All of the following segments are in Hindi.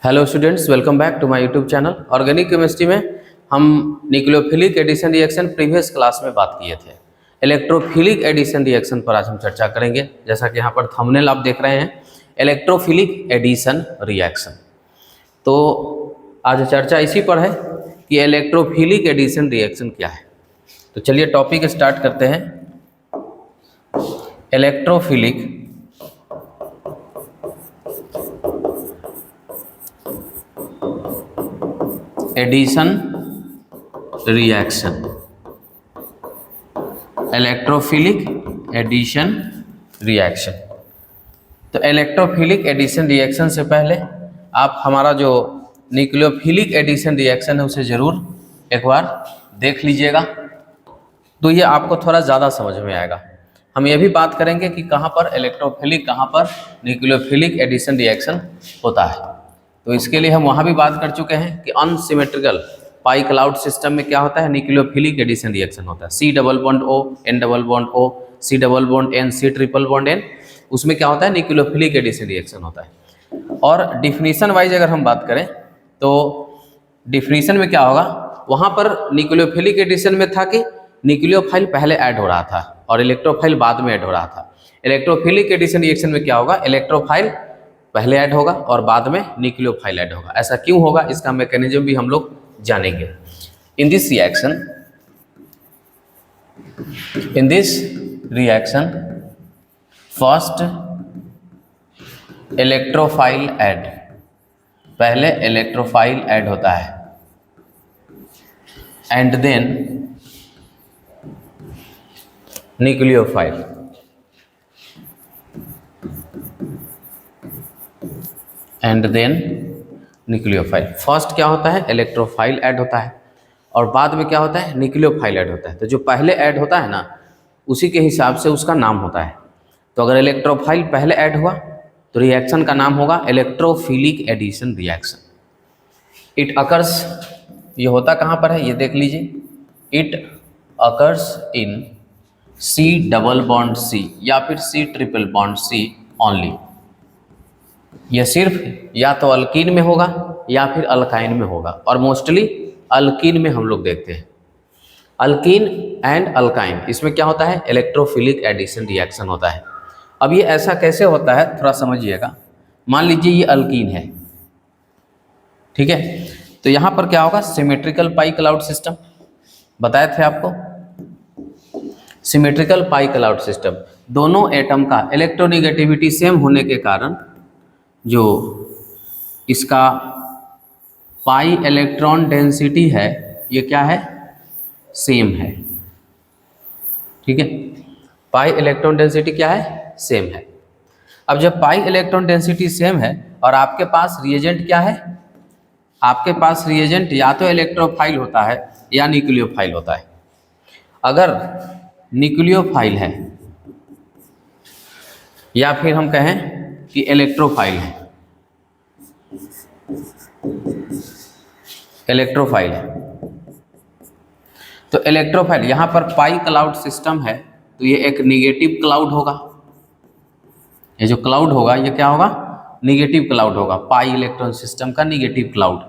Hello students, welcome back to my YouTube channel. Organic chemistry में हम nucleophilic addition reaction previous class में बात किए थे। इलेक्ट्रोफिलिक एडिशन रिएक्शन पर आज हम चर्चा करेंगे। जैसा कि यहाँ पर थंबनेल आप देख रहे हैं, इलेक्ट्रोफिलिक एडिशन रिएक्शन। तो आज चर्चा इसी पर है कि इलेक्ट्रोफिलिक एडिशन रिएक्शन क्या है। तो चलिए टॉपिक स्टार्ट करते हैं। Electrophilic addition reaction, electrophilic addition reaction. तो इलेक्ट्रोफिलिक एडिशन रिएक्शन से पहले आप हमारा जो न्यूक्लियोफिलिक एडिशन रिएक्शन है उसे ज़रूर एक बार देख लीजिएगा, तो ये आपको थोड़ा ज़्यादा समझ में आएगा। हम ये भी बात करेंगे कि कहाँ पर इलेक्ट्रोफिलिक, कहाँ पर न्यूक्लियोफिलिक एडिशन रिएक्शन होता है। तो इसके लिए हम वहाँ भी बात कर चुके हैं कि अनसिमेट्रिकल पाई क्लाउड सिस्टम में क्या होता है, न्यूक्लियोफिलिक एडिशन रिएक्शन होता है। C double bond O, N double bond O, C double bond N, C triple bond N, उसमें क्या होता है, न्यूक्लियोफिलिक एडिशन रिएक्शन होता है। और डिफिनीशन वाइज अगर हम बात करें तो डिफिनीशन में क्या होगा, वहाँ पर न्यूक्लियोफिलिक एडिशन में था कि न्यूक्लियोफाइल पहले ऐड हो रहा था और इलेक्ट्रोफाइल बाद में ऐड हो रहा था। इलेक्ट्रोफिलिक एडिशन रिएक्शन में क्या होगा, इलेक्ट्रोफाइल पहले ऐड होगा और बाद में न्यूक्लियोफाइल ऐड होगा। ऐसा क्यों होगा, इसका मैकेनिज्म भी हम लोग जानेंगे। In this reaction first electrophile add, पहले इलेक्ट्रोफाइल ऐड होता है and then nucleophile. And then nucleophile. First क्या होता है, इलेक्ट्रोफाइल ऐड होता है और बाद में क्या होता है, न्यूक्लियोफाइल ऐड होता है। तो जो पहले ऐड होता है ना, उसी के हिसाब से उसका नाम होता है। तो अगर इलेक्ट्रोफाइल पहले ऐड हुआ तो रिएक्शन का नाम होगा electrophilic addition reaction. It occurs, ये होता कहाँ पर है ये देख लीजिए, it occurs in C double bond C या फिर C triple bond C only. यह सिर्फ या तो अल्कीन में होगा या फिर अल्काइन में होगा, और मोस्टली अल्कीन में हम लोग देखते हैं। अल्कीन एंड अल्काइन, इसमें क्या होता है, इलेक्ट्रोफिलिक एडिशन रिएक्शन होता है। अब ये ऐसा कैसे होता है थोड़ा समझिएगा। मान लीजिए ये अल्कीन है, ठीक है, तो यहाँ पर क्या होगा, सिमेट्रिकल पाई क्लाउड सिस्टम बताए थे आपको। सिमेट्रिकल पाई क्लाउड सिस्टम, दोनों एटम का इलेक्ट्रोनेगेटिविटी सेम होने के कारण जो इसका पाई इलेक्ट्रॉन डेंसिटी है ये क्या है, सेम है। ठीक है, पाई इलेक्ट्रॉन डेंसिटी क्या है, सेम है। अब जब पाई इलेक्ट्रॉन डेंसिटी सेम है और आपके पास रिएजेंट क्या है, आपके पास रिएजेंट या तो इलेक्ट्रोफाइल होता है या न्यूक्लियोफाइल होता है। अगर न्यूक्लियोफाइल है या फिर हम कहें कि इलेक्ट्रोफाइल है, इलेक्ट्रोफाइल है, तो इलेक्ट्रोफाइल यहाँ पर पाई क्लाउड सिस्टम है तो ये एक निगेटिव क्लाउड होगा। ये जो क्लाउड होगा ये क्या होगा, निगेटिव क्लाउड होगा, पाई इलेक्ट्रॉन सिस्टम का निगेटिव क्लाउड।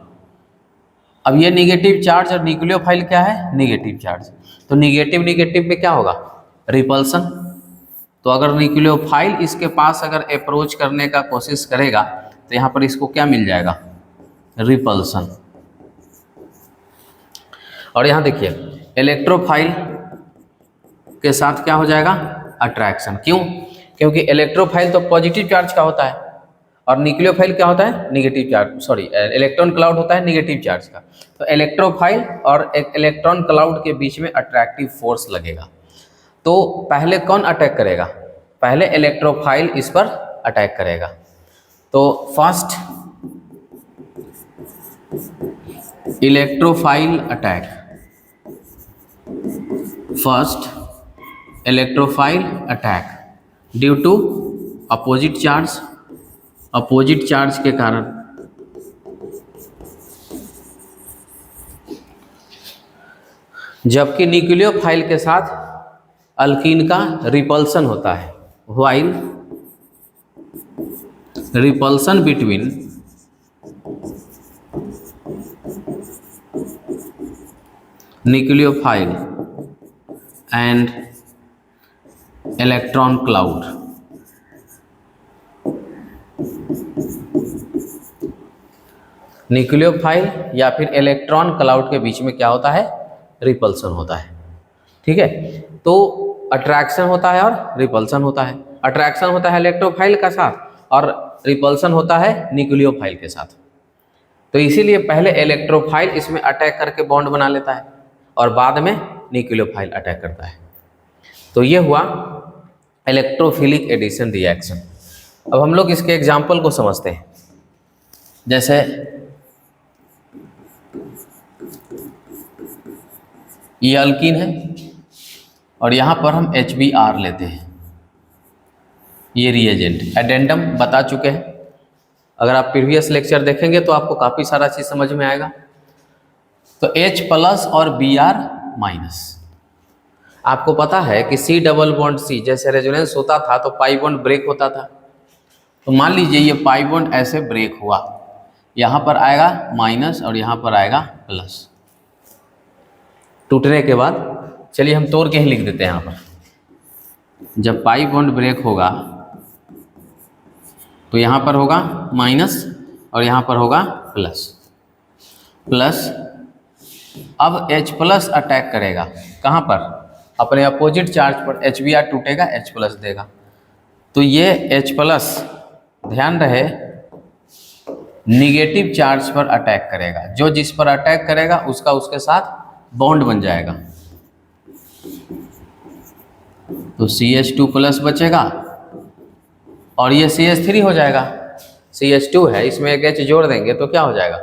अब ये निगेटिव चार्ज और न्यूक्लियोफाइल क्या है, निगेटिव चार्ज। तो निगेटिव निगेटिव में क्या होगा, रिपल्सन। तो अगर न्यूक्लियोफाइल इसके पास अगर अप्रोच करने का कोशिश करेगा तो यहाँ पर इसको क्या मिल जाएगा, रिपल्सन। और यहाँ देखिए इलेक्ट्रोफाइल के साथ क्या हो जाएगा, अट्रैक्शन। क्यों, क्योंकि इलेक्ट्रोफाइल तो पॉजिटिव चार्ज का होता है और न्यूक्लियोफाइल क्या होता है, negative charge, sorry electron cloud होता है नेगेटिव चार्ज का। तो इलेक्ट्रोफाइल और एक इलेक्ट्रॉन क्लाउड के बीच में अट्रैक्टिव फोर्स लगेगा। तो पहले कौन अटैक करेगा, पहले इलेक्ट्रोफाइल इस पर अटैक करेगा। तो first electrophile attack, first electrophile attack due to opposite charge, opposite charge के कारण। जबकि न्यूक्लियोफाइल के साथ अल्कीन का रिपल्सन होता है, while repulsion between nucleophile and electron cloud. Nucleophile या फिर इलेक्ट्रॉन क्लाउड के बीच में क्या होता है? रिपल्सन होता है। ठीक है, तो अट्रैक्शन होता है और रिपल्सन होता है। अट्रैक्शन होता है इलेक्ट्रोफाइल का साथ और रिपल्सन होता है न्यूक्लियोफाइल के साथ। तो इसीलिए पहले इलेक्ट्रोफाइल इसमें अटैक करके बॉन्ड बना लेता है और बाद में न्यूक्लियोफाइल अटैक करता है। तो ये हुआ इलेक्ट्रोफिलिक एडिशन रिएक्शन। अब हम लोग इसके एग्जाम्पल को समझते हैं। जैसे ये अल्कीन है और यहाँ पर हम HBr लेते हैं। ये रिएजेंट एडेंडम बता चुके हैं, अगर आप प्रीवियस लेक्चर देखेंगे तो आपको काफ़ी सारा चीज़ समझ में आएगा। तो H+ और Br-, आपको पता है कि C डबल बॉन्ड C जैसे रेजोनेंस होता था तो पाई बॉन्ड ब्रेक होता था। तो मान लीजिए ये पाई बॉन्ड ऐसे ब्रेक हुआ, यहाँ पर आएगा माइनस और यहाँ पर आएगा प्लस। टूटने के बाद चलिए हम तोड़ के ही लिख देते हैं। यहाँ पर जब पाई बॉन्ड ब्रेक होगा तो यहाँ पर होगा माइनस और यहाँ पर होगा प्लस। अब H+ अटैक करेगा कहाँ पर? अपने अपोजिट चार्ज पर। HBr टूटेगा, H+ देगा। तो ये H+, ध्यान रहे, निगेटिव चार्ज पर अटैक करेगा। जो जिस पर अटैक करेगा उसका उसके साथ बॉन्ड बन जाएगा। तो CH2+ बचेगा और ये CH3 हो जाएगा। CH2 है, इसमें एक H जोड़ देंगे तो क्या हो जाएगा?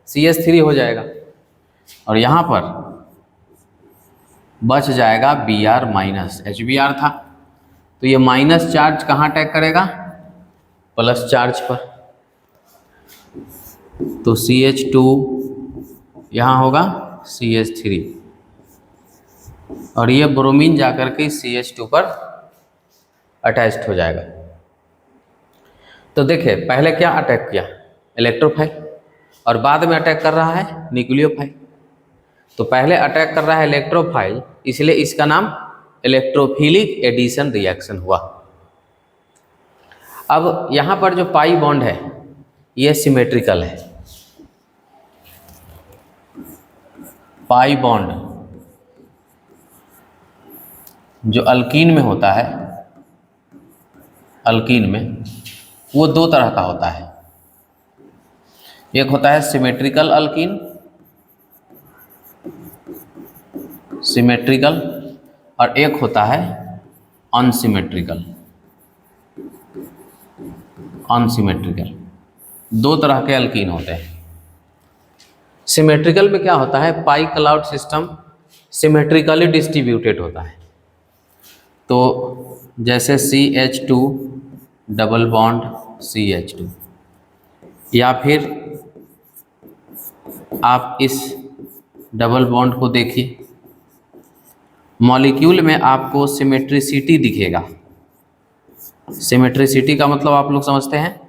CH3 हो जाएगा। और यहाँ पर बच जाएगा Br-, HBr था तो ये माइनस चार्ज कहाँ अटैक करेगा? प्लस चार्ज पर। तो CH2 यहाँ होगा CH3 और ये ब्रोमीन जाकर के CH2 पर अटैच्ड हो जाएगा। तो देखिए पहले क्या अटैक किया? इलेक्ट्रोफाइल, और बाद में अटैक कर रहा है न्यूक्लियोफाइल। तो पहले अटैक कर रहा है इलेक्ट्रोफाइल, इसलिए इसका नाम इलेक्ट्रोफिलिक एडिशन रिएक्शन हुआ। अब यहाँ पर जो पाई बॉन्ड है ये सिमेट्रिकल है। पाई बॉन्ड जो अल्कीन में होता है, अल्कीन में वो दो तरह का होता है। एक होता है सिमेट्रिकल अल्कीन, सिमेट्रिकल, और एक होता है अनसिमेट्रिकल। अनसिमेट्रिकल दो तरह के अल्कीन होते हैं। सिमेट्रिकल में क्या होता है? पाई क्लाउड सिस्टम सिमेट्रिकली डिस्ट्रीब्यूटेड होता है। तो जैसे CH2 डबल बॉन्ड CH2, या फिर आप इस डबल बॉन्ड को देखिए, मॉलिक्यूल में आपको सिमेट्रिसिटी दिखेगा। सिमेट्रिसिटी का मतलब आप लोग समझते हैं,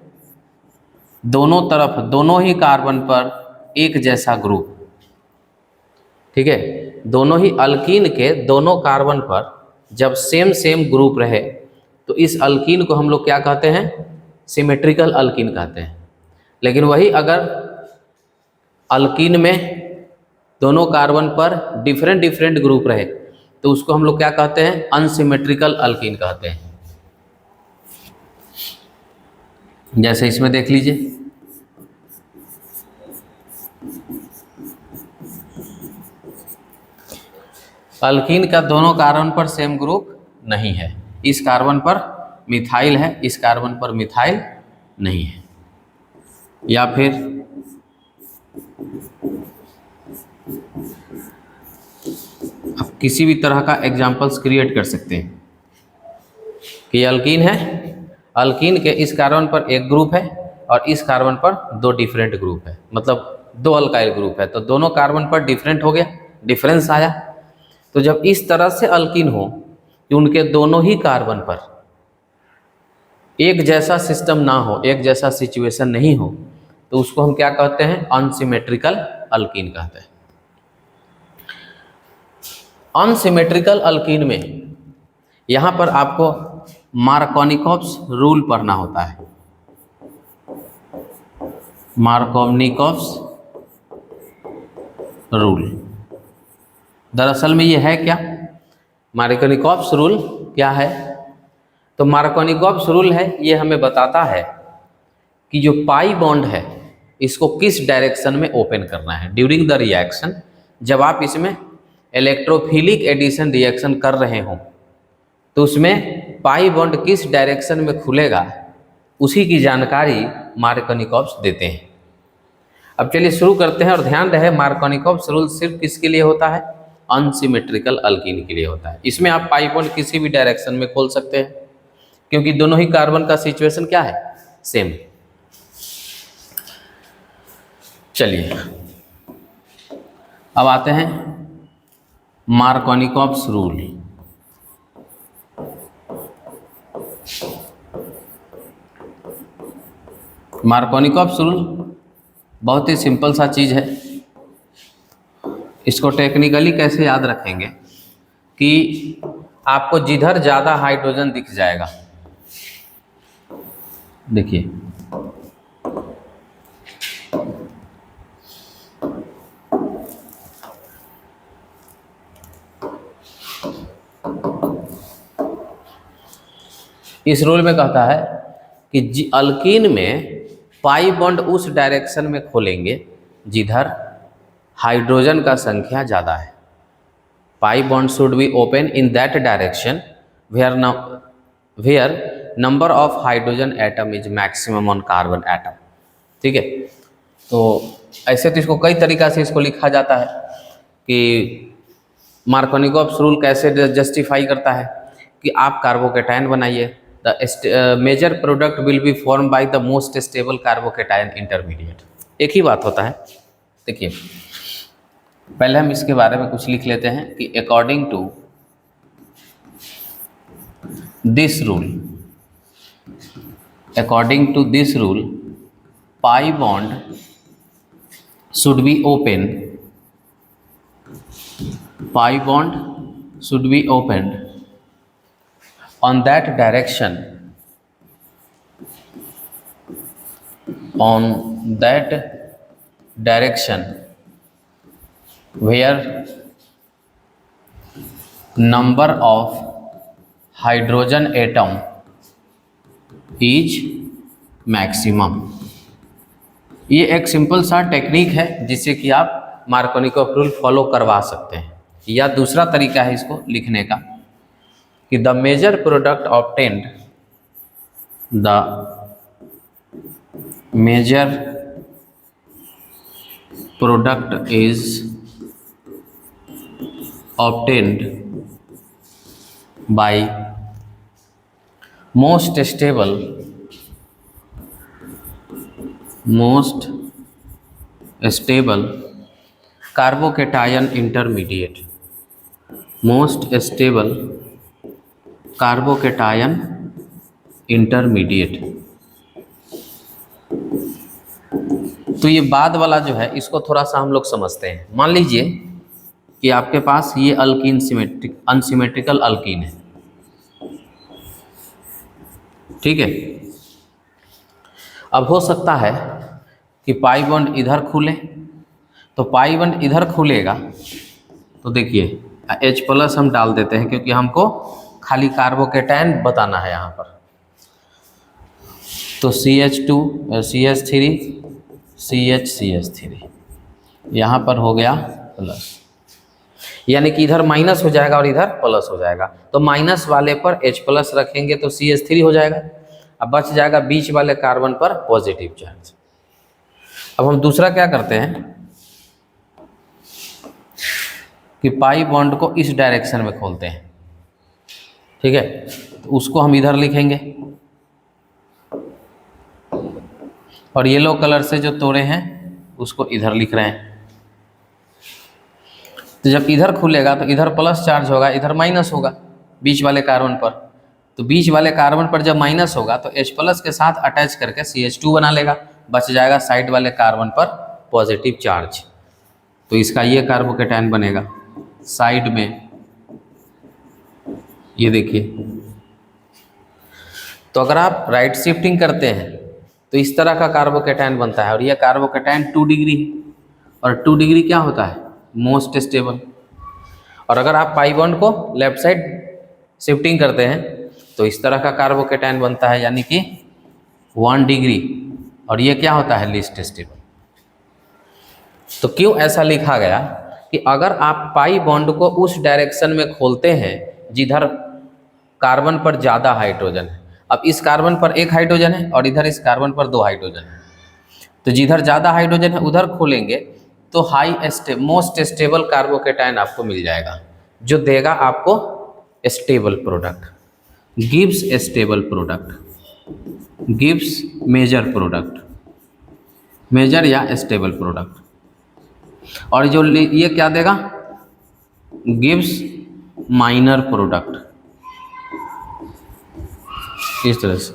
दोनों तरफ, दोनों ही कार्बन पर एक जैसा ग्रुप। ठीक है, दोनों ही अल्कीन के दोनों कार्बन पर जब सेम ग्रुप रहे तो इस अल्कीन को हम लोग क्या कहते हैं? सिमेट्रिकल अल्कीन कहते हैं। लेकिन वही अगर अल्कीन में दोनों कार्बन पर डिफरेंट ग्रुप रहे तो उसको हम लोग क्या कहते हैं? अनसिमेट्रिकल अल्कीन कहते हैं। जैसे इसमें देख लीजिए, अल्कीन का दोनों कार्बन पर सेम ग्रुप नहीं है। इस कार्बन पर मिथाइल है, इस कार्बन पर मिथाइल नहीं है। या फिर आप किसी भी तरह का एग्जाम्पल्स क्रिएट कर सकते हैं कि अल्कीन है, अल्कीन के इस कार्बन पर एक ग्रुप है और इस कार्बन पर दो डिफरेंट ग्रुप है, मतलब दो अल्काइल ग्रुप है। तो दोनों कार्बन पर डिफरेंट हो गया, डिफरेंस आया। तो जब इस तरह से अल्कीन हो कि उनके दोनों ही कार्बन पर एक जैसा सिस्टम ना हो, एक जैसा सिचुएशन नहीं हो, तो उसको हम क्या कहते हैं? अनसिमेट्रिकल अल्कीन कहते हैं। अनसिमेट्रिकल अल्कीन में यहाँ पर आपको मार्कोनिकॉव्स रूल पढ़ना होता है। मार्कोनिकॉव्स रूल दरअसल में ये है क्या? मार्कोनिकॉव्स रूल क्या है? तो मार्कोनिकॉव्स रूल है, ये हमें बताता है कि जो पाई बॉन्ड है इसको किस डायरेक्शन में ओपन करना है ड्यूरिंग द रिएक्शन। जब आप इसमें इलेक्ट्रोफिलिक एडिशन रिएक्शन कर रहे हो तो उसमें पाई बॉन्ड किस डायरेक्शन में खुलेगा उसी की जानकारी मार्कोनिकॉव्स देते हैं। अब चलिए शुरू करते हैं और ध्यान रहे मार्कोनिकॉव्स रूल सिर्फ किसके लिए होता है? अनसिमेट्रिकल अल्कीन के लिए होता है। इसमें आप पाई बॉन्ड किसी भी डायरेक्शन में खोल सकते हैं क्योंकि दोनों ही कार्बन का सिचुएशन क्या है? सेम। चलिए अब आते हैं मार्कोनिकॉव्स रूल। मार्कोनिकॉव्स रूल बहुत ही सिंपल सा चीज़ है। इसको टेक्निकली कैसे याद रखेंगे कि आपको जिधर ज़्यादा हाइड्रोजन दिख जाएगा, देखिए इस रूल में कहता है कि अल्कीन में पाई बॉन्ड उस डायरेक्शन में खोलेंगे जिधर हाइड्रोजन का संख्या ज़्यादा है। Pi bond should be open in that direction where number of hydrogen atom is maximum on carbon atom. ठीक है, तो ऐसे तो इसको कई तरीक़ा से इसको लिखा जाता है कि मार्कोनिकॉव्स रूल कैसे जस्टिफाई करता है कि आप कार्बोकेटायन बनाइए, the major product will be form by the most stable carbocation intermediate. एक ही बात होता है। देखिए पहले हम इसके बारे में कुछ लिख लेते हैं कि according to this rule pi bond should be open on that direction where number of hydrogen atom is maximum। ये एक सिंपल सा टेक्निक है जिससे कि आप मार्कोनिकॉव्स रूल फॉलो करवा सकते हैं। या दूसरा तरीका है इसको लिखने का कि the major product is obtained by most stable carbocation intermediate। most stable carbocation intermediate. तो ये बाद वाला जो है इसको थोड़ा सा हम लोग समझते हैं। मान लीजिए कि आपके पास ये अल्कीन अनसिमेट्रिकल अल्कीन है, ठीक है। अब हो सकता है कि पाई बॉन्ड इधर खुले, तो पाई बॉन्ड इधर खुलेगा तो देखिए H+ हम डाल देते हैं क्योंकि हमको खाली कार्बोकेटायन बताना है यहाँ पर। तो CH2 CH3 CH यहाँ पर हो गया प्लस, यानी कि इधर माइनस हो जाएगा और इधर प्लस हो जाएगा। तो माइनस वाले पर H+ रखेंगे तो CH3 हो जाएगा, अब बच जाएगा बीच वाले कार्बन पर पॉजिटिव चार्ज। अब हम दूसरा क्या करते हैं कि पाई बॉन्ड को इस डायरेक्शन में खोलते हैं, ठीक है। तो उसको हम इधर लिखेंगे और येलो कलर से जो तोड़े हैं उसको इधर लिख रहे हैं। तो जब इधर खुलेगा तो इधर प्लस चार्ज होगा, इधर माइनस होगा बीच वाले कार्बन पर। तो बीच वाले कार्बन पर जब माइनस होगा तो H+ के साथ अटैच करके CH2 बना लेगा, बच जाएगा साइड वाले कार्बन पर पॉजिटिव चार्ज। तो इसका ये कार्बोकेटायन बनेगा, साइड में ये देखिए, तो अगर आप राइट शिफ्टिंग करते हैं तो इस तरह का कार्बोकेटायन बनता है, और यह कार्बोकेटायन 2 डिग्री है, और 2 डिग्री क्या होता है? Most stable. और अगर आप पाई बॉन्ड को लेफ्ट साइड शिफ्टिंग करते हैं तो इस तरह का कार्बोकेटायन बनता है, यानी कि 1 डिग्री, और ये क्या होता है? Least stable. तो क्यों ऐसा लिखा गया कि अगर आप पाई बॉन्ड को उस डायरेक्शन में खोलते हैं जिधर कार्बन पर ज़्यादा हाइड्रोजन है, अब इस कार्बन पर 1 हाइड्रोजन है और इधर इस कार्बन पर 2 हाइड्रोजन है, तो जिधर ज़्यादा हाइड्रोजन है उधर खोलेंगे तो मोस्ट स्टेबल कार्बोकेटायन आपको मिल जाएगा, जो देगा आपको stable product, gives stable product, gives major product, major या स्टेबल प्रोडक्ट। और जो ये क्या देगा? Gives minor product. इस तरह से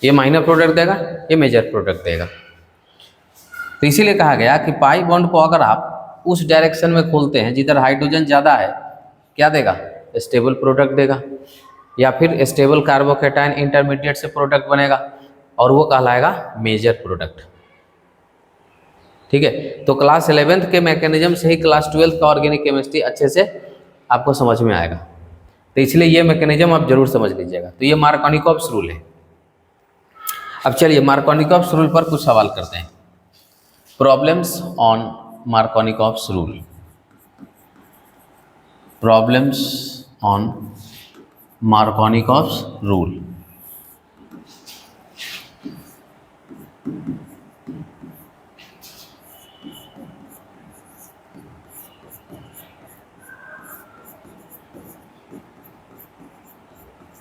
ये माइनर प्रोडक्ट देगा, ये मेजर प्रोडक्ट देगा। तो इसीलिए कहा गया कि पाई बॉन्ड को अगर आप उस डायरेक्शन में खोलते हैं जिधर हाइड्रोजन ज़्यादा है, क्या देगा? स्टेबल प्रोडक्ट देगा, या फिर स्टेबल कार्बोकेटायन इंटरमीडिएट से प्रोडक्ट बनेगा, और वो कहलाएगा मेजर प्रोडक्ट। ठीक है, तो क्लास 11th के मैकेनिज्म से ही क्लास 12th का ऑर्गेनिक केमिस्ट्री अच्छे से आपको समझ में आएगा, तो इसलिए ये मैकेनिज्म आप जरूर समझ लीजिएगा। तो ये मार्कोनिकॉव्स रूल है। अब चलिए मार्कोनिकॉव्स रूल पर कुछ सवाल करते हैं। Problems on Markovnikov's rule, problems on Markovnikov's rule.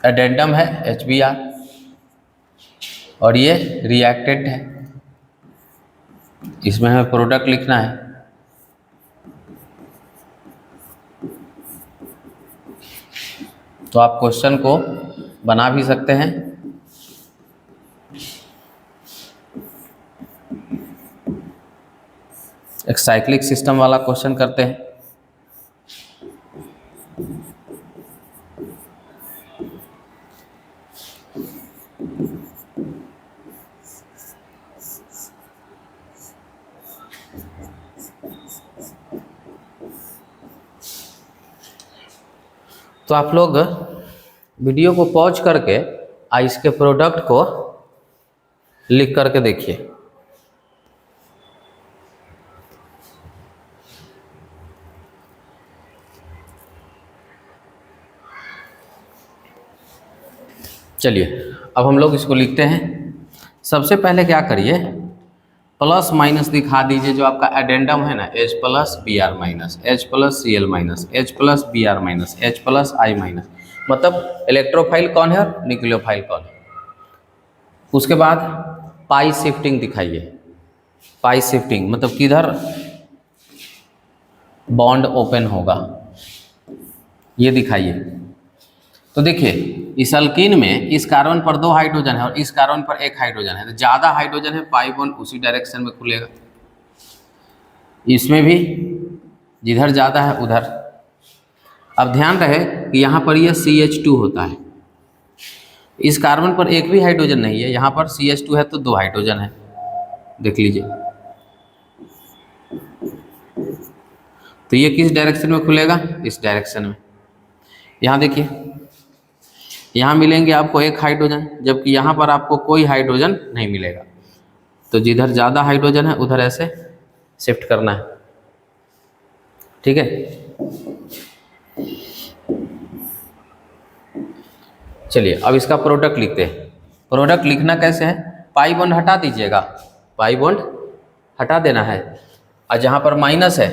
Addendum है HBr, और ये रिएक्टेंट है, इसमें हमें प्रोडक्ट लिखना है। तो आप क्वेश्चन को बना भी सकते हैं, एक साइक्लिक सिस्टम वाला क्वेश्चन करते हैं। तो आप लोग वीडियो को पॉज करके इसके प्रोडक्ट को लिख करके देखिए। चलिए अब हम लोग इसको लिखते हैं। सबसे पहले क्या करिए, प्लस माइनस दिखा दीजिए। जो आपका एडेंडम है ना, H plus B R minus, H plus C L minus, H plus B R minus, H plus I minus, मतलब इलेक्ट्रोफाइल कौन है और न्यूक्लियोफाइल कौन है। उसके बाद पाई शिफ्टिंग दिखाइए। पाई शिफ्टिंग मतलब किधर बॉन्ड ओपन होगा, ये दिखाइए। तो देखिए इस अल्कीन में इस कार्बन पर 2 हाइड्रोजन है और इस कार्बन पर 1 हाइड्रोजन है, तो ज़्यादा हाइड्रोजन है, पाई बॉन्ड उसी डायरेक्शन में खुलेगा। इसमें भी जिधर ज़्यादा है उधर। अब ध्यान रहे कि यहाँ पर यह CH2 होता है, इस कार्बन पर 1 भी हाइड्रोजन नहीं है, यहाँ पर CH2 है तो 2 हाइड्रोजन है। देख लीजिए, तो ये किस डायरेक्शन में खुलेगा? इस डायरेक्शन में। यहाँ देखिए, यहाँ मिलेंगे आपको 1 हाइड्रोजन, जबकि यहाँ पर आपको कोई हाइड्रोजन नहीं मिलेगा। तो जिधर ज़्यादा हाइड्रोजन है उधर ऐसे शिफ्ट करना है। ठीक है, चलिए अब इसका प्रोडक्ट लिखते हैं। प्रोडक्ट लिखना कैसे है? पाई बॉन्ड हटा दीजिएगा, पाई बॉन्ड हटा देना है, और जहाँ पर माइनस है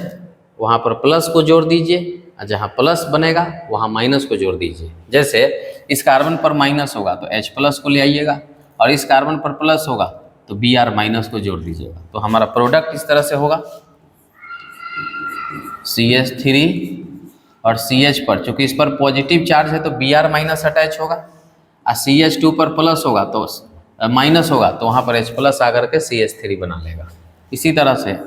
वहाँ पर प्लस को जोड़ दीजिए, और जहाँ प्लस बनेगा वहाँ माइनस को जोड़ दीजिए। जैसे इस कार्बन पर माइनस होगा तो H प्लस को ले आइएगा, और इस कार्बन पर प्लस होगा तो Br माइनस को जोड़ दीजिएगा। तो हमारा प्रोडक्ट इस तरह से होगा, CH3 और CH पर, चूँकि इस पर पॉजिटिव चार्ज है तो Br माइनस अटैच होगा, और CH2 पर प्लस होगा तो माइनस होगा तो वहाँ पर H प्लस आकर के CH3 बना लेगा। इसी तरह से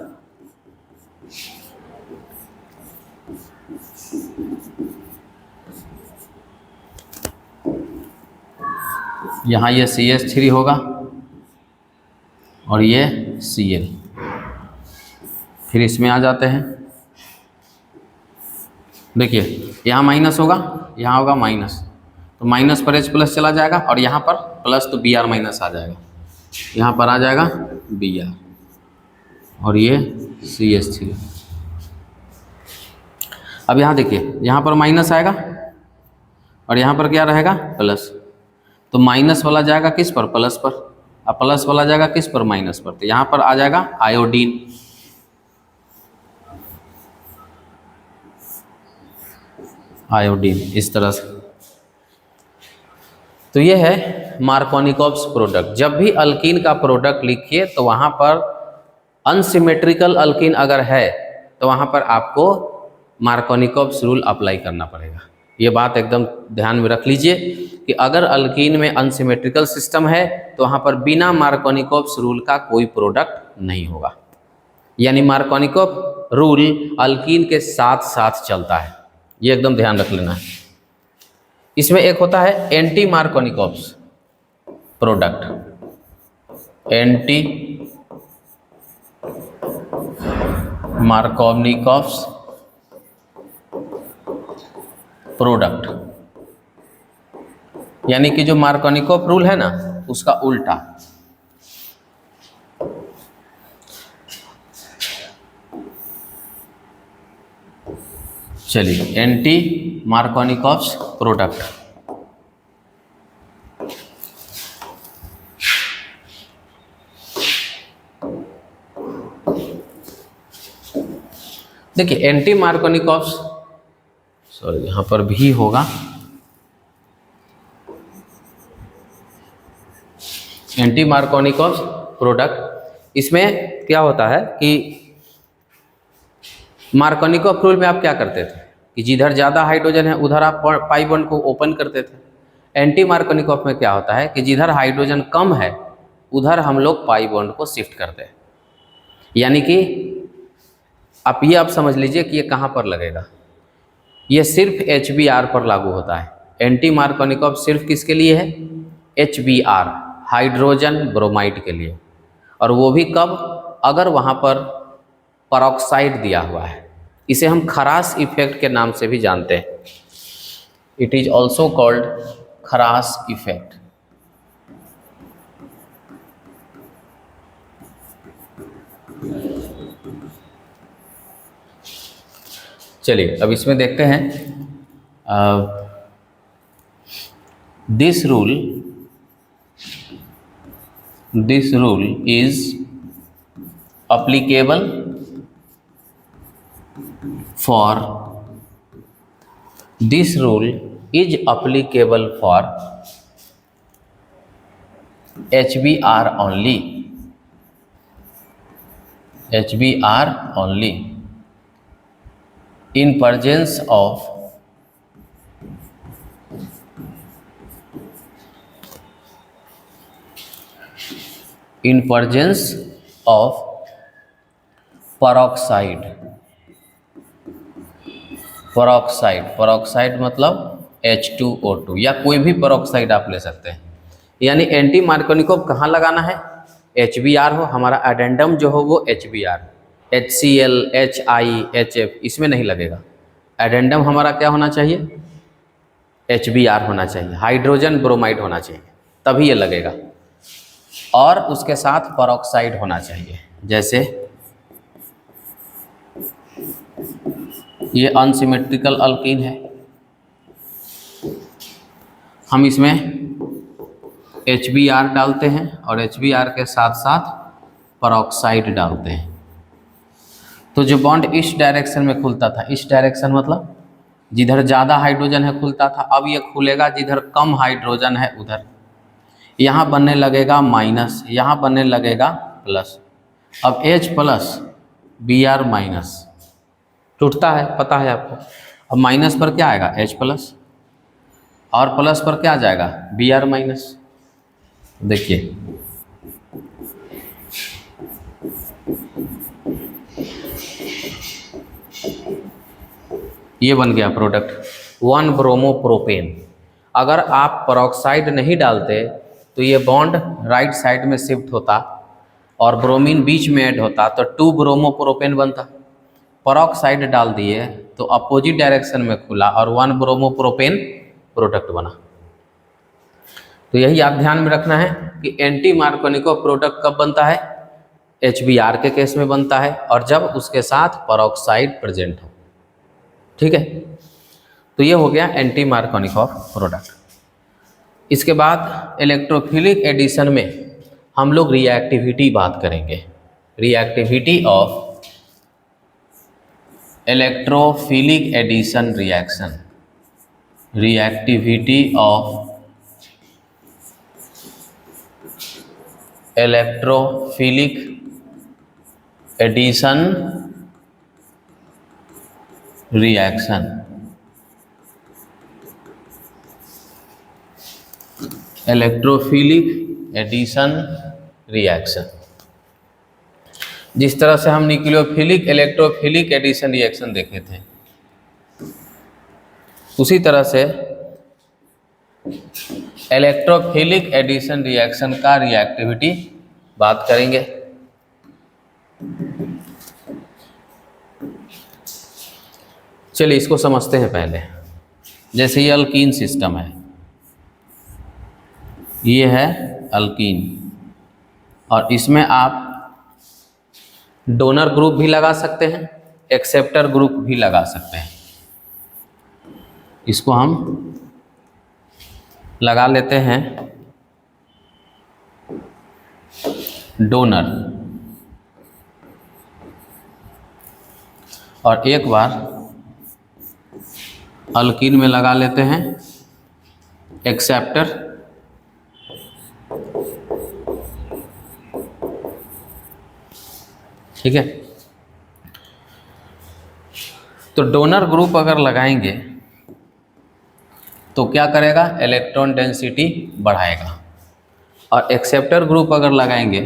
यहाँ ये CH3 होगा और ये Cl। फिर इसमें आ जाते हैं, देखिए यहाँ माइनस होगा, यहाँ होगा माइनस, तो माइनस पर H प्लस चला जाएगा और यहाँ पर प्लस, तो Br माइनस आ जाएगा, यहाँ पर आ जाएगा Br और ये CH3। अब यहाँ देखिए, यहाँ पर माइनस आएगा और यहाँ पर क्या रहेगा प्लस, तो माइनस वाला जाएगा किस पर, प्लस पर, और प्लस वाला जाएगा किस पर, माइनस पर, तो यहाँ पर आ जाएगा आयोडीन। आयोडीन इस तरह से। तो ये है मार्कोनिकॉव्स प्रोडक्ट। जब भी अल्कीन का प्रोडक्ट लिखिए तो वहाँ पर अनसिमेट्रिकल अल्कीन अगर है तो वहाँ पर आपको मार्कोनिकॉव्स रूल अप्लाई करना पड़ेगा। ये बात एकदम ध्यान में रख लीजिए कि अगर अल्कीन में अनसिमेट्रिकल सिस्टम है तो वहाँ पर बिना मार्कोनिकॉव्स रूल का कोई प्रोडक्ट नहीं होगा। यानी मार्कोनिकॉव रूल अल्कीन के साथ साथ चलता है, ये एकदम ध्यान रख लेना है। इसमें एक होता है anti Markovnikov's product, anti Markovnikov's product, यानी कि जो मार्कोनिकॉव रूल है ना उसका उल्टा। चलिए, एंटी मार्कोनिकॉव्स प्रोडक्ट। देखिए एंटी मार्कोनिकॉव्स, सॉरी यहाँ पर भी होगा, एंटी मार्कोनिकॉव्स प्रोडक्ट। इसमें क्या होता है कि मार्कोनिकॉव रूल में आप क्या करते थे कि जिधर ज़्यादा हाइड्रोजन है उधर आप पाई बॉन्ड को ओपन करते थे। एंटी मार्कोनिकॉव में क्या होता है कि जिधर हाइड्रोजन कम है उधर हम लोग पाई बॉन्ड को शिफ्ट करते हैं। यानी कि आप समझ लीजिए कि ये कहाँ पर लगेगा, ये सिर्फ HBr पर लागू होता है। एंटी मार्कोनिकॉव सिर्फ किसके लिए है, HBr, हाइड्रोजन ब्रोमाइड के लिए, और वो भी कब, अगर वहाँ पर परऑक्साइड दिया हुआ है। इसे हम खरास इफेक्ट के नाम से भी जानते हैं। It is also called Kharasch effect. चलिए अब इसमें देखते हैं, this rule is applicable for this rule is applicable for HBr only, HBr only in presence of peroxide। peroxide मतलब H2O2 या कोई भी peroxide आप ले सकते हैं। यानी एंटी मार्कोनिकॉव कहाँ लगाना है, HBr हो, हमारा एडेंडम जो हो वो HBr, HCl, HI, HF इसमें नहीं लगेगा। एडेंडम हमारा क्या होना चाहिए, HBr होना चाहिए, हाइड्रोजन ब्रोमाइड होना चाहिए, तभी ये लगेगा। और उसके साथ पेरोक्साइड होना चाहिए। जैसे ये अनसिमेट्रिकल अल्कीन है, हम इसमें HBr डालते हैं और HBr के साथ साथ पेरोक्साइड डालते हैं। तो जो बॉन्ड इस डायरेक्शन में खुलता था, इस डायरेक्शन मतलब जिधर ज़्यादा हाइड्रोजन है खुलता था, अब ये खुलेगा जिधर कम हाइड्रोजन है उधर। यहाँ बनने लगेगा माइनस, यहाँ बनने लगेगा प्लस। अब H प्लस Br माइनस टूटता है, पता है आपको। अब माइनस पर क्या आएगा, H प्लस, और प्लस पर क्या आ जाएगा, Br माइनस। देखिए ये बन गया प्रोडक्ट 1 ब्रोमोप्रोपेन। अगर आप पेरोक्साइड नहीं डालते तो ये बॉन्ड राइट साइड में शिफ्ट होता और ब्रोमीन बीच में ऐड होता तो 2 ब्रोमोप्रोपेन बनता। पेरोक्साइड डाल दिए तो अपोजिट डायरेक्शन में खुला और 1 ब्रोमोप्रोपेन प्रोडक्ट बना। तो यही आप ध्यान में रखना है कि एंटी मार्कोनिकोव प्रोडक्ट कब बनता है, HBr के केस में बनता है और जब उसके साथ पेरोक्साइड प्रेजेंट हो। ठीक है, तो ये हो गया एंटी मार्कोनिकोव प्रोडक्ट। इसके बाद इलेक्ट्रोफिलिक एडिशन में हम लोग रिएक्टिविटी बात करेंगे, reactivity of electrophilic addition reaction, reactivity of electrophilic addition reaction. Electrophilic addition reaction, जिस तरह से हम न्यूक्लियोफिलिक इलेक्ट्रोफिलिक एडिशन रिएक्शन देखे थे, उसी तरह से इलेक्ट्रोफिलिक एडिशन रिएक्शन का रिएक्टिविटी बात करेंगे। चलिए इसको समझते हैं पहले। जैसे ये अल्कीन सिस्टम है, ये है अल्कीन और इसमें आप डोनर ग्रुप भी लगा सकते हैं, एक्सेप्टर ग्रुप भी लगा सकते हैं। इसको हम लगा लेते हैं डोनर और एक बार अल्कीन में लगा लेते हैं एक्सेप्टर। ठीक है, तो डोनर ग्रुप अगर लगाएंगे तो क्या करेगा, इलेक्ट्रॉन डेंसिटी बढ़ाएगा और एक्सेप्टर ग्रुप अगर लगाएंगे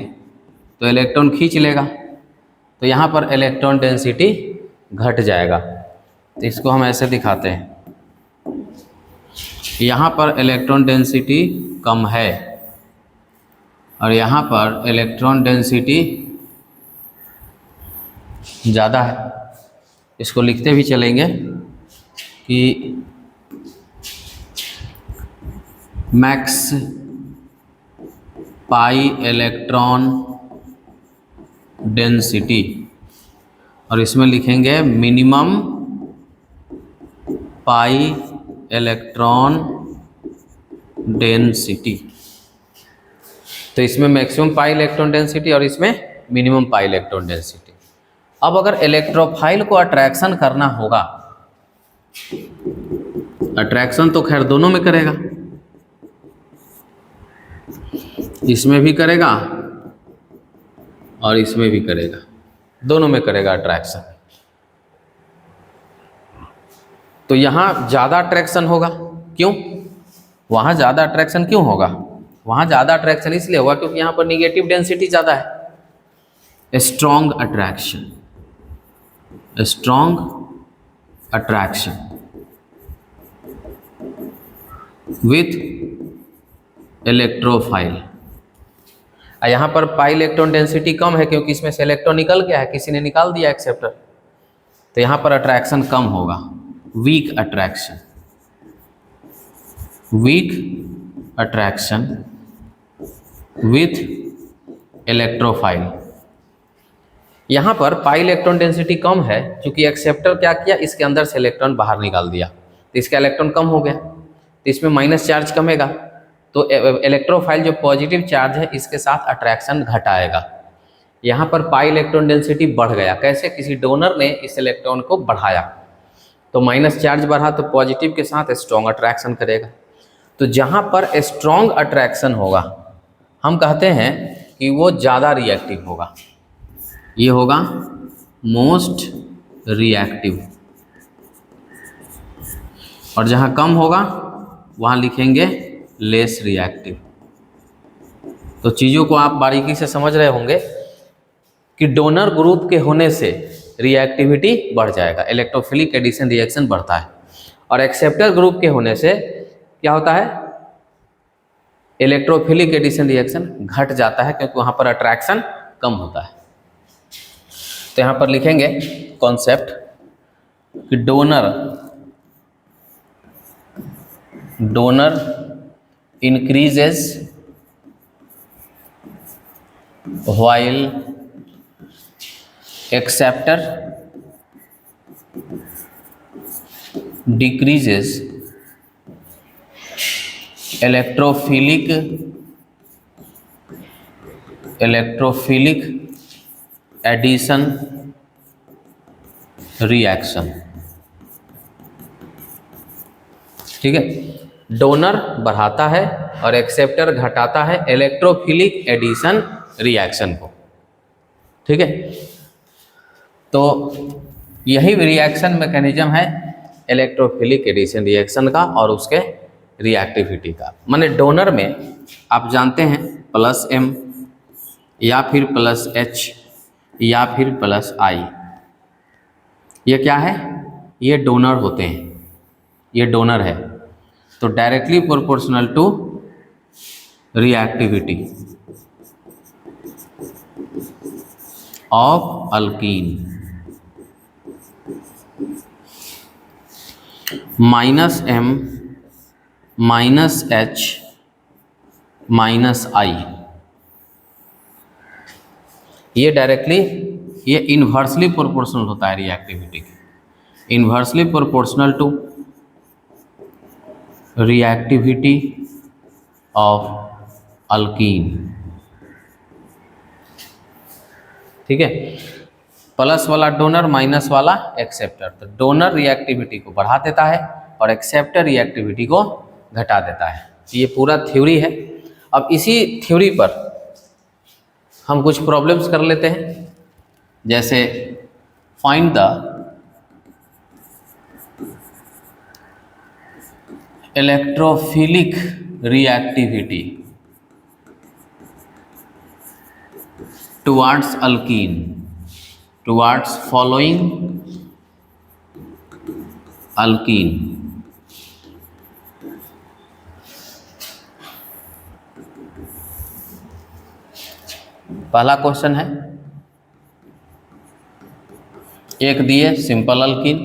तो इलेक्ट्रॉन खींच लेगा, तो यहाँ पर इलेक्ट्रॉन डेंसिटी घट जाएगा। तो इसको हम ऐसे दिखाते हैं, यहाँ पर इलेक्ट्रॉन डेंसिटी कम है और यहाँ पर इलेक्ट्रॉन डेंसिटी ज़्यादा है। इसको लिखते भी चलेंगे कि मैक्स पाई इलेक्ट्रॉन डेंसिटी और इसमें लिखेंगे मिनिमम पाई इलेक्ट्रॉन डेंसिटी। तो इसमें मैक्सिमम पाई इलेक्ट्रॉन डेंसिटी और इसमें मिनिमम पाई इलेक्ट्रॉन डेंसिटी। अब अगर इलेक्ट्रोफाइल को अट्रैक्शन करना होगा, अट्रैक्शन तो खैर दोनों में करेगा, इसमें भी करेगा और इसमें भी करेगा, दोनों में करेगा अट्रैक्शन। तो यहाँ ज़्यादा अट्रैक्शन होगा, क्यों? वहाँ ज़्यादा अट्रैक्शन क्यों होगा? वहाँ ज़्यादा अट्रैक्शन इसलिए होगा क्योंकि यहाँ पर निगेटिव डेंसिटी ज़्यादा है। Strong attraction, strong attraction with electrophile. यहाँ पर पाई इलेक्ट्रॉन डेंसिटी कम है क्योंकि इसमें से इलेक्ट्रॉन निकल गया है, किसी ने निकाल दिया एक्सेप्टर, तो यहाँ पर अट्रैक्शन कम होगा। Weak attraction, weak attraction with electrophile. यहाँ पर पाई इलेक्ट्रॉन डेंसिटी कम है क्योंकि एक्सेप्टर क्या किया, इसके अंदर से इलेक्ट्रॉन बाहर निकाल दिया, तो इसका इलेक्ट्रॉन कम हो गया, तो इसमें माइनस चार्ज कमेगा, तो इलेक्ट्रोफाइल जो पॉजिटिव चार्ज है इसके साथ अट्रैक्शन घटाएगा। यहाँ पर पाई इलेक्ट्रॉन डेंसिटी बढ़ गया, कैसे? किसी डोनर ने इस इलेक्ट्रॉन को बढ़ाया, तो माइनस चार्ज बढ़ा तो पॉजिटिव के साथ स्ट्रॉन्ग अट्रैक्शन करेगा। तो जहाँ पर स्ट्रॉन्ग अट्रैक्शन होगा हम कहते हैं कि वो ज़्यादा रिएक्टिव होगा, ये होगा मोस्ट रिएक्टिव, और जहाँ कम होगा वहाँ लिखेंगे लेस रिएक्टिव। तो चीज़ों को आप बारीकी से समझ रहे होंगे कि डोनर ग्रुप के होने से रिएक्टिविटी बढ़ जाएगा, इलेक्ट्रोफिलिक एडिशन रिएक्शन बढ़ता है, और एक्सेप्टर ग्रुप के होने से क्या होता है, इलेक्ट्रोफिलिक एडिशन रिएक्शन घट जाता है क्योंकि वहाँ पर अट्रैक्शन कम होता है। तो यहाँ पर लिखेंगे कॉन्सेप्ट कि donor increases while acceptor decreases electrophilic addition reaction. ठीक है, डोनर बढ़ाता है और एक्सेप्टर घटाता है इलेक्ट्रोफिलिक एडिशन रिएक्शन को। ठीक है, तो यही रिएक्शन मैकेनिज्म है इलेक्ट्रोफिलिक एडिशन रिएक्शन का और उसके रिएक्टिविटी का। माने डोनर में आप जानते हैं +M या फिर +H या फिर +I, ये क्या है? ये डोनर होते हैं, ये डोनर है। तो directly proportional to reactivity of alkene -M -H -I, ये डायरेक्टली, ये इन्वर्सली प्रोपोर्शनल होता है रिएक्टिविटी की, inversely proportional to reactivity of alkene. ठीक है, प्लस वाला डोनर, माइनस वाला एक्सेप्टर। तो डोनर रिएक्टिविटी को बढ़ा देता है और एक्सेप्टर रिएक्टिविटी को घटा देता है। ये पूरा थ्योरी है। अब इसी थ्योरी पर हम कुछ प्रॉब्लम्स कर लेते हैं, जैसे find the electrophilic reactivity towards alkyne, towards following alkyne. पहला क्वेश्चन है, एक दिए सिंपल अल्कीन,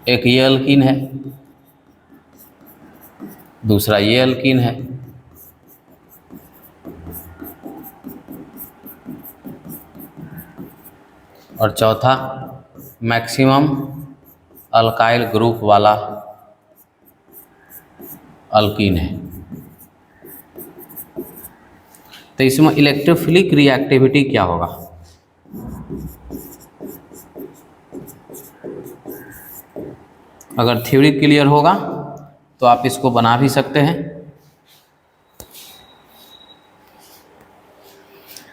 एक ये अल्कीन है, दूसरा ये अल्कीन है। और चौथा मैक्सिमम अल्काइल ग्रुप वाला अल्कीन है। तो इसमें इलेक्ट्रोफिलिक रिएक्टिविटी क्या होगा? अगर थ्योरी क्लियर होगा तो आप इसको बना भी सकते हैं।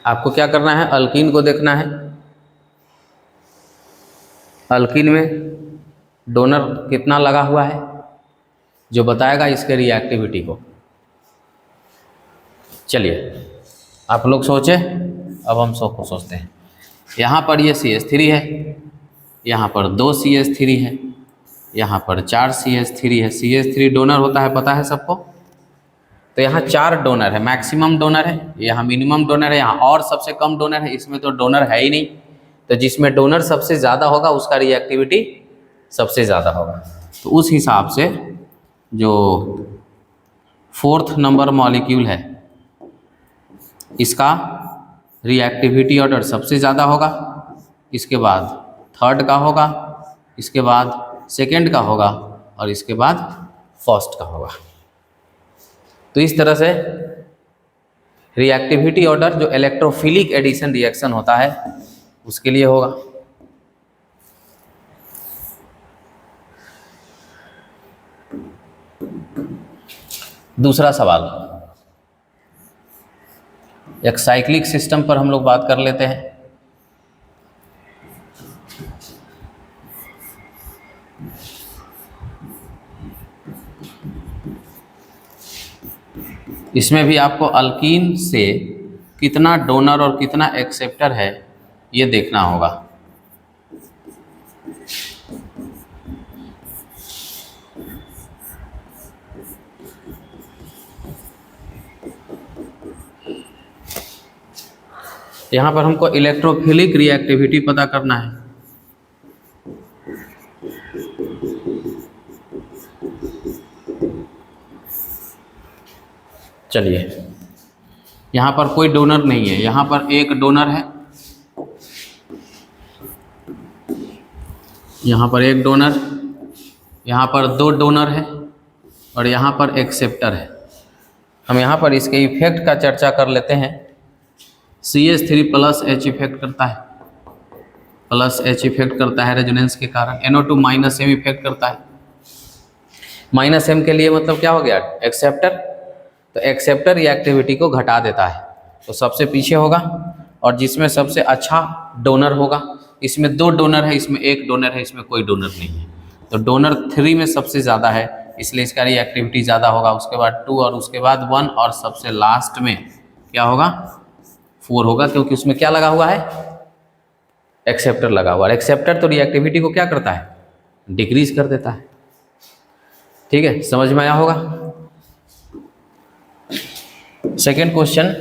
आपको क्या करना है, अल्कीन को देखना है। अल्कीन में डोनर कितना लगा हुआ है जो बताएगा इसके रिएक्टिविटी को। चलिए आप लोग सोचें, अब हम सबको सोचते हैं। यहाँ पर ये CH3 है, यहाँ पर 2 CH3 है, यहाँ पर 4 CH3 है। CH3 डोनर होता है, पता है सबको। तो यहाँ 4 डोनर है, मैक्सिमम डोनर है, यहाँ मिनिमम डोनर है, यहाँ और सबसे कम डोनर है। इसमें तो डोनर है ही नहीं। तो जिसमें डोनर सबसे ज़्यादा होगा उसका रिएक्टिविटी सबसे ज़्यादा होगा। तो उस हिसाब से जो 4th नंबर मॉलिक्यूल है इसका रिएक्टिविटी ऑर्डर सबसे ज़्यादा होगा, इसके बाद 3rd का होगा, इसके बाद 2nd का होगा और इसके बाद 1st का होगा। तो इस तरह से रिएक्टिविटी ऑर्डर जो इलेक्ट्रोफिलिक एडिशन रिएक्शन होता है उसके लिए होगा। दूसरा सवाल, एक साइक्लिक सिस्टम पर हम लोग बात कर लेते हैं। इसमें भी आपको अल्कीन से कितना डोनर और कितना एक्सेप्टर है ये देखना होगा। यहाँ पर हमको इलेक्ट्रोफिलिक रिएक्टिविटी पता करना है। चलिए, यहाँ पर कोई डोनर नहीं है, यहाँ पर एक डोनर है, यहाँ पर एक डोनर, यहाँ पर दो डोनर है और यहाँ पर एक्सेप्टर है। हम यहाँ पर इसके इफेक्ट का चर्चा कर लेते हैं। CH3 प्लस H इफेक्ट करता है, प्लस H इफेक्ट करता है रेजोनेंस के कारण। NO2 माइनस M इफेक्ट करता है। माइनस M के लिए मतलब क्या हो गया, एक्सेप्टर। तो एक्सेप्टर रिएक्टिविटी को घटा देता है, तो सबसे पीछे होगा और जिसमें सबसे अच्छा डोनर होगा। इसमें दो डोनर है, इसमें एक डोनर है, इसमें कोई डोनर नहीं है। तो डोनर 3 में सबसे ज़्यादा है, इसलिए इसका रिएक्टिविटी ज़्यादा होगा। उसके बाद 2 और उसके बाद 1 और सबसे लास्ट में क्या होगा, 4 होगा, क्योंकि उसमें क्या लगा हुआ है, एक्सेप्टर लगा हुआ है। एक्सेप्टर तो रिएक्टिविटी को क्या करता है, डिक्रीज कर देता है। ठीक है, समझ में आया होगा। सेकेंड क्वेश्चन,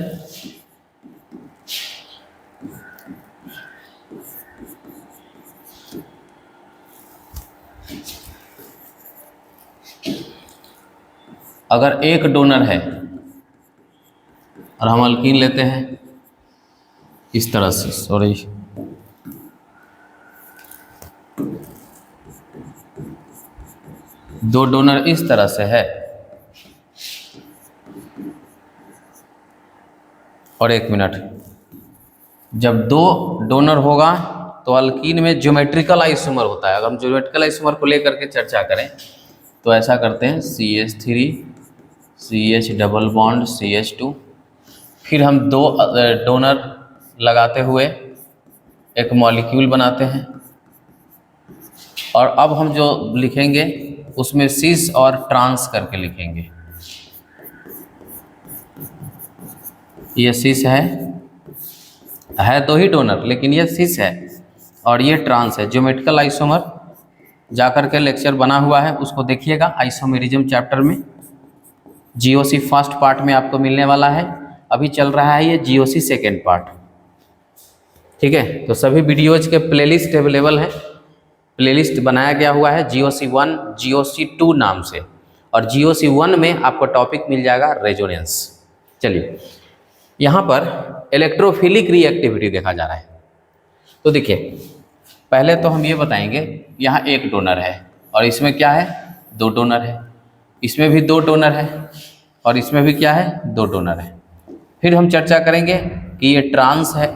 अगर एक डोनर है और हम अल्कीन लेते हैं इस तरह से, सॉरी, दो डोनर इस तरह से है और 1 मिनट, जब दो डोनर होगा तो अल्कीन में ज्योमेट्रिकल आइसोमर होता है। अगर हम ज्योमेट्रिकल आइसोमर को लेकर के चर्चा करें तो ऐसा करते हैं, CH3 CH double bond CH2, फिर हम दो डोनर लगाते हुए एक मॉलिक्यूल बनाते हैं और अब हम जो लिखेंगे उसमें सिस और ट्रांस करके लिखेंगे। ये सिस है तो ही डोनर, लेकिन ये सिस है और ये ट्रांस है। ज्योमेट्रिकल आइसोमर जाकर के लेक्चर बना हुआ है, उसको देखिएगा आइसोमेरिज्म चैप्टर में। GOC फर्स्ट पार्ट में आपको मिलने वाला है, अभी चल रहा है ये GOC सेकेंड पार्ट। ठीक है, तो सभी वीडियोज के प्लेलिस्ट अवेलेबल है। प्लेलिस्ट बनाया गया हुआ है GOC 1 GOC 2 नाम से, और GOC 1 में आपको टॉपिक मिल जाएगा रेजोनेंस। चलिए, यहाँ पर इलेक्ट्रोफिलिक रिएक्टिविटी देखा जा रहा है। तो देखिए, पहले तो हम ये बताएंगे, यहाँ एक डोनर है और इसमें क्या है, दो डोनर है, इसमें भी दो डोनर है और इसमें भी क्या है, दो डोनर है। फिर हम चर्चा करेंगे कि ये ट्रांस है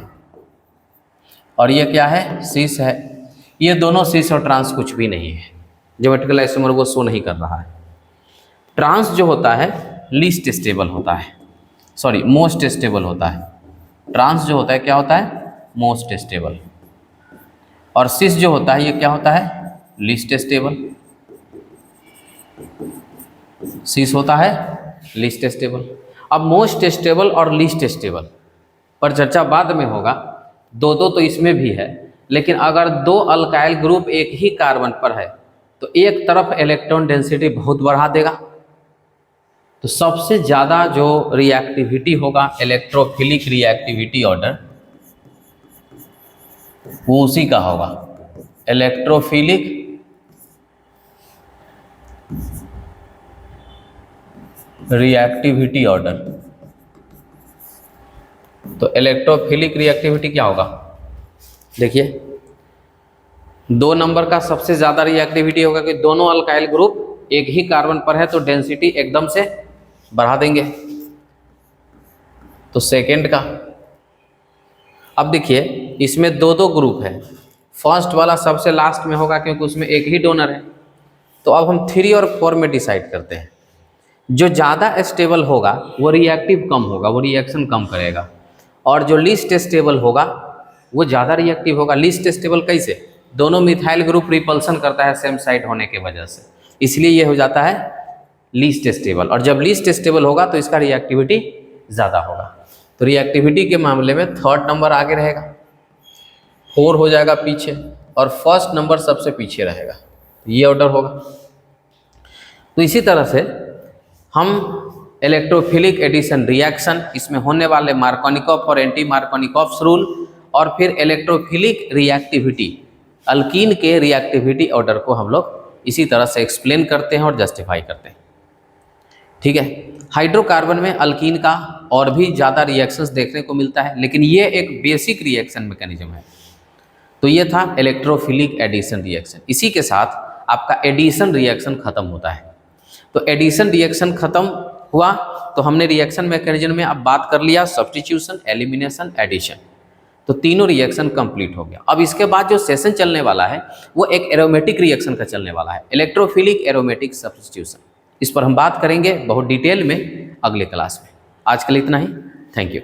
और ये क्या है, सिस है। ये दोनों सिस और ट्रांस कुछ भी नहीं है, ज्योमेट्रिकल आइसोमर वो शो नहीं कर रहा है। ट्रांस जो होता है लीस्ट स्टेबल होता है, सॉरी मोस्ट स्टेबल होता है। ट्रांस जो होता है क्या होता है, मोस्ट स्टेबल, और सिस जो होता है ये क्या होता है, लीस्ट स्टेबल। सिस होता है लीस्ट स्टेबल। अब मोस्ट स्टेबल और लीस्ट स्टेबल पर चर्चा बाद में होगा। दो तो इसमें भी है, लेकिन अगर दो अल्काइल ग्रुप एक ही कार्बन पर है तो एक तरफ इलेक्ट्रॉन डेंसिटी बहुत बढ़ा देगा। तो सबसे ज़्यादा जो रिएक्टिविटी होगा, इलेक्ट्रोफिलिक रिएक्टिविटी ऑर्डर, वो उसी का होगा, इलेक्ट्रोफिलिक रिएक्टिविटी ऑर्डर। तो इलेक्ट्रोफिलिक रिएक्टिविटी क्या होगा, देखिए 2 नंबर का सबसे ज़्यादा रिएक्टिविटी होगा कि दोनों अल्काइल ग्रुप एक ही कार्बन पर है तो डेंसिटी एकदम से बढ़ा देंगे। तो सेकेंड का, अब देखिए इसमें दो ग्रुप है, फर्स्ट वाला सबसे लास्ट में होगा क्योंकि उसमें एक ही डोनर है। तो अब हम 3 और 4 में डिसाइड करते हैं। जो ज़्यादा स्टेबल होगा वो रिएक्टिव कम होगा, वो रिएक्शन कम करेगा, और जो लीस्ट स्टेबल होगा वो ज़्यादा रिएक्टिव होगा। लीस्ट स्टेबल कैसे, दोनों मिथाइल ग्रुप रिपल्सन करता है सेम साइड होने की वजह से, इसलिए ये हो जाता है लीस्ट स्टेबल। और जब लीस्ट स्टेबल होगा तो इसका रिएक्टिविटी ज़्यादा होगा। तो रिएक्टिविटी के मामले में 3rd नंबर आगे रहेगा, 4 हो जाएगा पीछे, और फर्स्ट नंबर सबसे पीछे रहेगा। ये ऑर्डर होगा। तो इसी तरह से हम इलेक्ट्रोफिलिक एडिशन रिएक्शन, इसमें होने वाले मार्कोनिकॉफ और एंटी मार्कोनिकॉफ रूल, और फिर इलेक्ट्रोफिलिक रिएक्टिविटी, अल्कीन के रिएक्टिविटी ऑर्डर को हम लोग इसी तरह से एक्सप्लेन करते हैं और जस्टिफाई करते हैं। ठीक है, हाइड्रोकार्बन में अल्कीन का और भी ज़्यादा रिएक्शंस देखने को मिलता है, लेकिन ये एक बेसिक रिएक्शन मैकेनिज्म है। तो ये था इलेक्ट्रोफिलिक एडिशन रिएक्शन। इसी के साथ आपका एडिशन रिएक्शन खत्म होता है। तो एडिशन रिएक्शन खत्म हुआ तो हमने रिएक्शन मैकेनिज्म में अब बात कर लिया सब्स्टिट्यूशन, एलिमिनेशन, एडिशन, तो तीनों रिएक्शन कंप्लीट हो गया। अब इसके बाद जो सेशन चलने वाला है वो एक एरोमेटिक रिएक्शन का चलने वाला है, इलेक्ट्रोफिलिक एरोमेटिक सब्स्टिट्यूशन। इस पर हम बात करेंगे बहुत डिटेल में अगले क्लास में। आज के लिए इतना ही, थैंक यू।